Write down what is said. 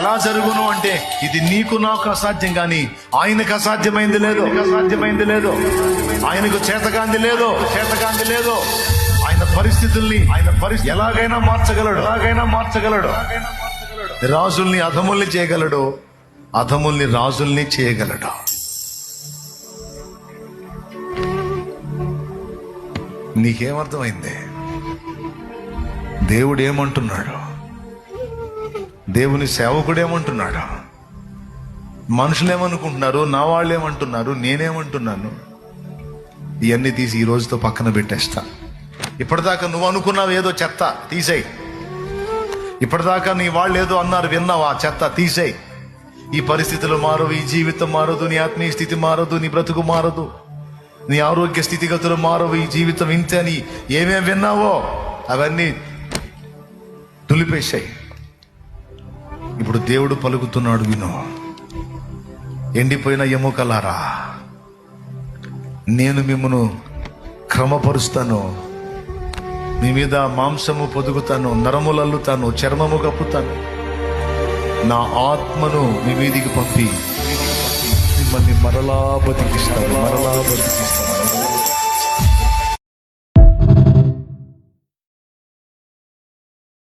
ఎలా జరుగును అంటే ఇది నీకు నాకు అసాధ్యం, కానీ ఆయనకు అసాధ్యమైంది లేదు. ఆయనకు చేతకాంది లేదు. ఆయన పరిస్థితుల్ని ఎలాగైనా మార్చగలడు. రాజుల్ని అధముల్ని చేయగలడు, అధముల్ని రాజుల్ని చేయగలడు. నీకేమర్థమైంది? దేవుడు ఏమంటున్నాడు? దేవుని సేవకుడు ఏమంటున్నాడు? మనుషులు ఏమనుకుంటున్నారు? నా వాళ్ళు ఏమంటున్నారు? నేనేమంటున్నాను? ఇవన్నీ తీసి ఈ రోజుతో పక్కన పెట్టేస్తా. ఇప్పటిదాకా నువ్వు అనుకున్నావు ఏదో చెత్త తీసేయి. ఇప్పటిదాకా నీ వాళ్ళు ఏదో అన్నారు విన్నావు, ఆ చెత్త తీసేయి. ఈ పరిస్థితులు మారవు, ఈ జీవితం మారదు, నీ ఆత్మీయ స్థితి మారదు, నీ బ్రతుకు మారదు, నీ ఆరోగ్య స్థితిగతులు మారవు, ఈ జీవితం ఇంతే అని ఏమేం విన్నావో అవన్నీ తులిపేశాయి. ఇప్పుడు దేవుడు పలుకుతున్నాడు, విను. ఎండిపోయిన ఎముకలారా, నేను మిమ్మను క్రమపరుస్తాను, మీ మీద మాంసము పొదుగుతాను, నరములు అల్లుతాను, చర్మము కప్పుతాను, నా ఆత్మను మీ మీదికి పంపి మిమ్మల్ని మరలా బతికిస్తాను.